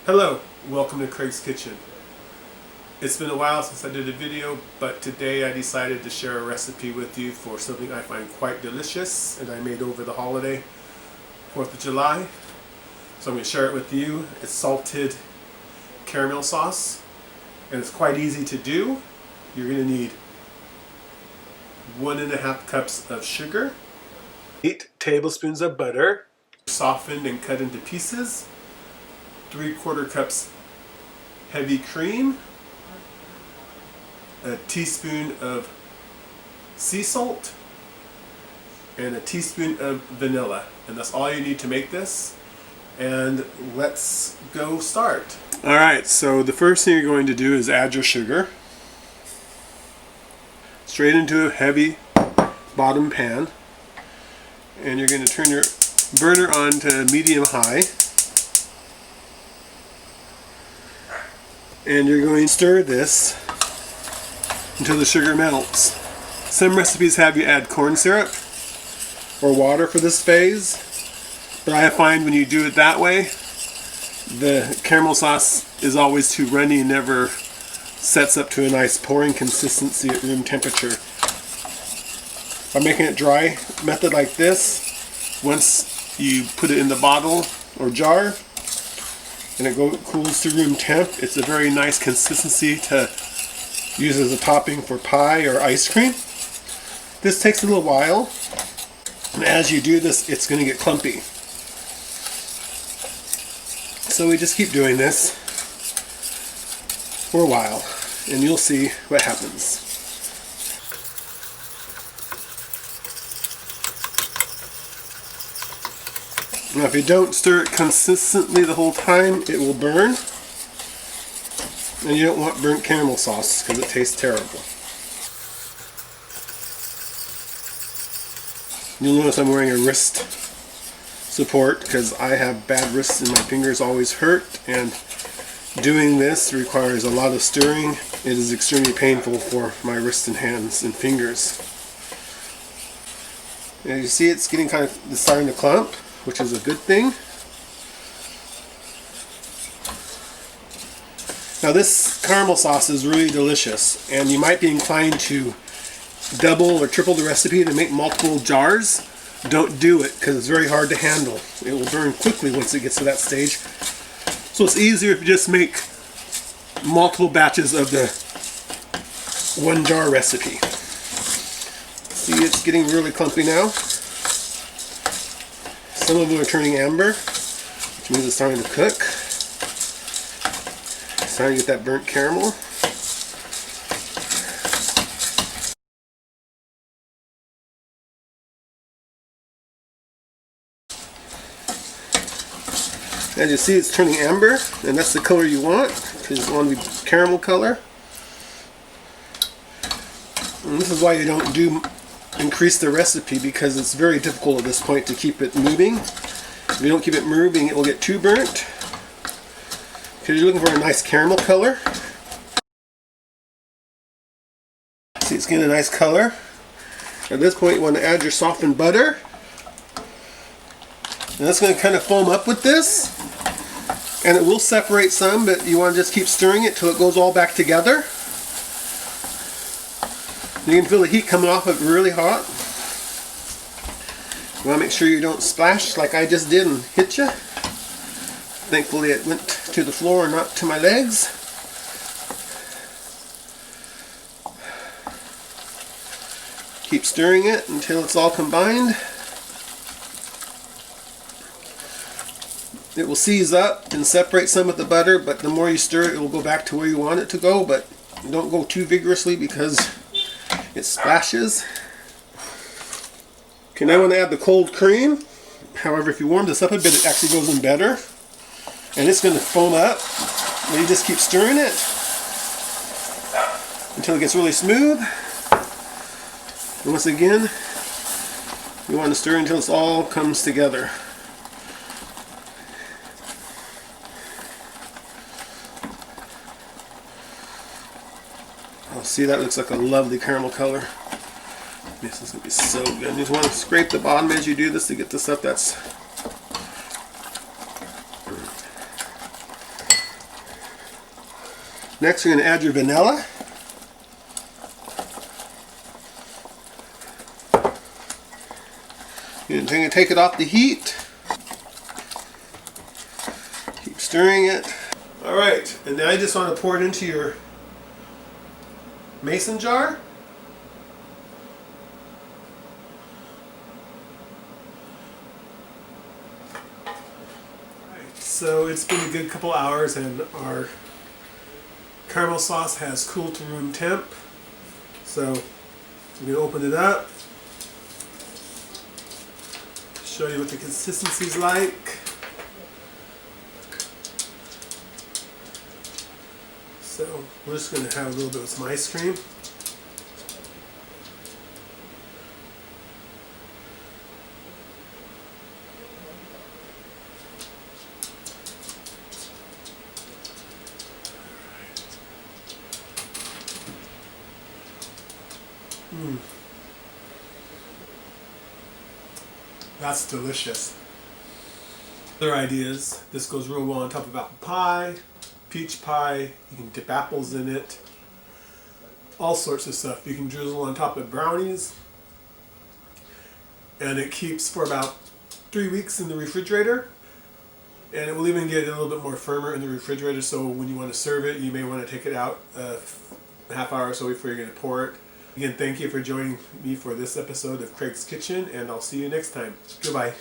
Hello, welcome to Craig's Kitchen. It's been a while since I did a video, but today I decided to share a recipe with you for something I find quite delicious and I made over the holiday, 4th of July. So I'm going to share it with you. It's salted caramel sauce and it's quite easy to do. You're going to need 1.5 cups of sugar, 8 tablespoons of butter, softened and cut into pieces, 3/4 cups heavy cream, a teaspoon of sea salt, and a teaspoon of vanilla. And that's all you need to make this. And let's go start. Alright, so the first thing you're going to do is add your sugar straight into a heavy bottom pan. And you're going to turn your burner on to medium-high. And you're going to stir this until the sugar melts. Some recipes have you add corn syrup or water for this phase, but I find when you do it that way, the caramel sauce is always too runny and never sets up to a nice pouring consistency at room temperature. By making it dry method like this, once you put it in the bottle or jar, and it cools to room temp, it's a very nice consistency to use as a topping for pie or ice cream. This takes a little while, and as you do this, it's going to get clumpy. So we just keep doing this for a while, and you'll see what happens. Now if you don't stir it consistently the whole time, it will burn. And you don't want burnt caramel sauce because it tastes terrible. You'll notice I'm wearing a wrist support because I have bad wrists and my fingers always hurt, and doing this requires a lot of stirring. It is extremely painful for my wrists and hands and fingers. And you see it's starting to clump, which is a good thing. Now this caramel sauce is really delicious, and you might be inclined to double or triple the recipe to make multiple jars. Don't do it because it's very hard to handle. It will burn quickly once it gets to that stage. So it's easier if you just make multiple batches of the 1 jar recipe. See, it's getting really clumpy now. Some of them are turning amber, which means it's starting to cook. It's starting to get that burnt caramel. As you see, it's turning amber, and that's the color you want, because you want to be caramel color. And this is why you don't increase the recipe, because it's very difficult at this point to keep it moving. If you don't keep it moving, it will get too burnt, because you're looking for a nice caramel color. See, it's getting a nice color. At this point, you want to add your softened butter, and that's going to kind of foam up with this, and it will separate some, but you want to just keep stirring it till it goes all back together. You can feel the heat coming off of it really hot. You want to make sure you don't splash like I just did and hit you. Thankfully it went to the floor and not to my legs. Keep stirring it until it's all combined. It will seize up and separate some with the butter, but the more you stir it, it will go back to where you want it to go, but don't go too vigorously because it splashes. Okay, now I want to add the cold cream. However, if you warm this up a bit, it actually goes in better. And it's going to foam up. And you just keep stirring it until it gets really smooth. And once again, you want to stir until it all comes together. Oh, see, that looks like a lovely caramel color. This is going to be so good. You just want to scrape the bottom as you do this to get the stuff that's Next, you're going to add your vanilla. You're going to take it off the heat. Keep stirring it. Alright, and now you just want to pour it into your mason jar. So it's been a good couple hours and our caramel sauce has cooled to room temp. So I'm going to open it up, show you what the consistency's like. So we're just going to have a little bit of some ice cream. That's delicious. Other ideas, this goes real well on top of apple pie, peach pie, you can dip apples in it, all sorts of stuff. You can drizzle on top of brownies, and it keeps for about 3 weeks in the refrigerator, and it will even get a little bit more firmer in the refrigerator, so when you want to serve it, you may want to take it out a half hour or so before you're going to pour it. Again, thank you for joining me for this episode of Craig's Kitchen, and I'll see you next time. Goodbye.